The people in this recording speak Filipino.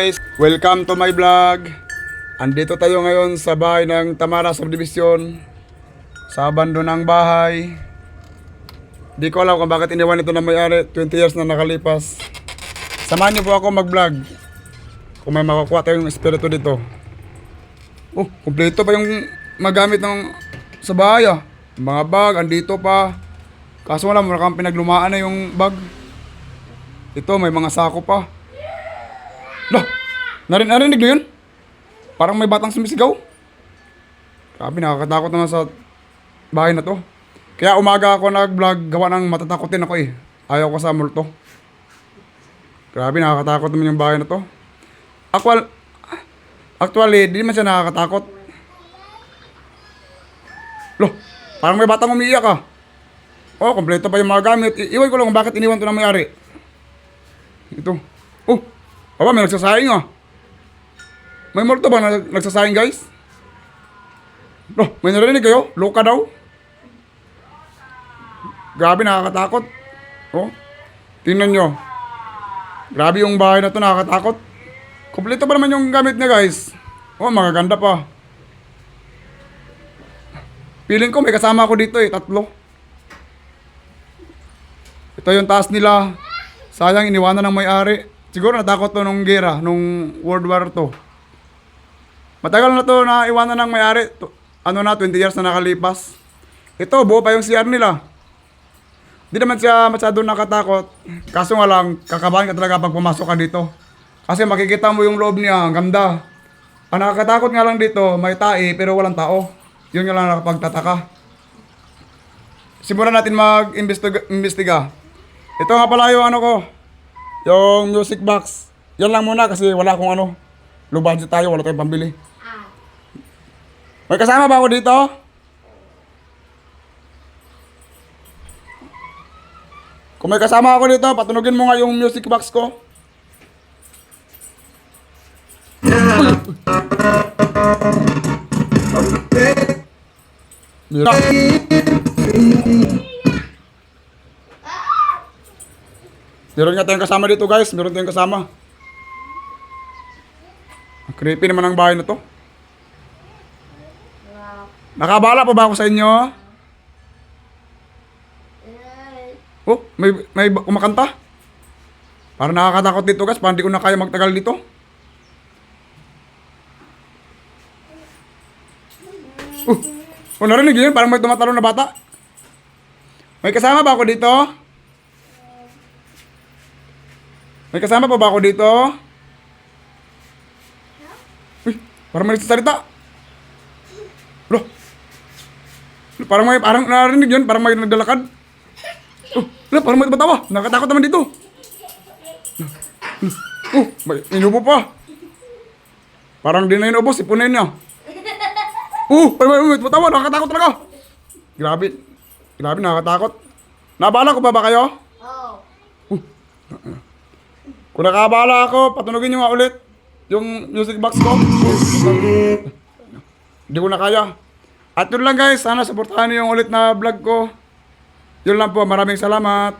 Guys, welcome to my vlog. Andito tayo ngayon sa bahay ng Tamara Subdivision, sa abandonang bahay. Di ko alam kung bakit iniwan ito na may-ari. 20 years na nakalipas. Samahan niyo po ako mag-vlog kung may makukuha tayong espiritu dito. Oh, kumpleto pa yung magamit ng sa bahay ah. Mga bag, andito pa. Kaso wala, mura kang pinaglumaan na yung bag. Ito, may mga sako pa. Lah, narinig nyo yun? Parang may batang sumisigaw. Grabe, nakakatakot naman sa bahay na to. Kaya umaga ako nag-vlog, gawa ng matatakotin ako eh. Ayaw ko sa multo. Grabe, nakakatakot naman yung bahay na to. Actually, di naman siya nakakatakot. Loh, parang may batang umiiyak ah. Oh, kompleto pa yung mga gamit. Iwan ko lang kung bakit iniwan to na may-ari. Ito. Oh, aba, may nagsasaing ah. May multo ba na nagsasaing, guys? Loh, may narinig kayo? Loka daw. Grabe, nakakatakot. Oh, tingnan nyo. Grabe yung bahay na to, nakakatakot. Kompleto pa naman yung gamit niya, guys. Oh, magaganda pa. Feeling ko may kasama ako dito eh, 3. Ito yung taas nila. Sayang, iniwanan ng may-ari. Siguro natakot to nung gera, nung World War II. Matagal na to na iwanan ng may-ari. Ano na, 20 years na nakalipas. Ito, buo pa yung CR nila. Di naman siya masyado nakatakot. Kaso nga lang, kakabahan ka talaga pag pumasok ka dito. Kasi makikita mo yung loob niya, ang ganda. Ang nakakatakot nga lang dito, may tae pero walang tao. Yun nga lang nakapagtataka. Simulan natin mag-imbestiga. Ito nga pala yung ano ko, yung music box. Yan lang muna kasi wala akong ano. Low budget tayo, wala tayong pambili. May kasama ba ako dito? Kung may kasama ako dito, patunugin mo nga yung music box ko. Meron nga tayong kasama dito, guys. Meron tayong kasama. Ang creepy naman ang bahay na to. Nakabala pa ba ako sa inyo? Oh, may kumakanta. Parang nakakatakot dito, guys. Parang di ko na kaya magtagal dito. Oh, narinig yun? Parang may tumatalon na bata. May kasama ba ako dito? May kasama pa ba ako dito? Uy, parang may nagsasalita. Loh. Parang narinig yun, parang may naglalakad. Oh, parang may tumatawa. Nakatakot naman dito. Oh, may inubo pa. Parang di na inubo, sipunin niya. Oh, parang may tumatawa, nakakatakot talaga. Grabe, nakakatakot. Nabala ko ba kayo? Oo. Kung nakabala ako, patunugin nyo nga ulit yung music box ko. Hindi ko na kaya. At yun lang, guys, sana supportahan niyo yung ulit na vlog ko. Yun lang po, maraming salamat.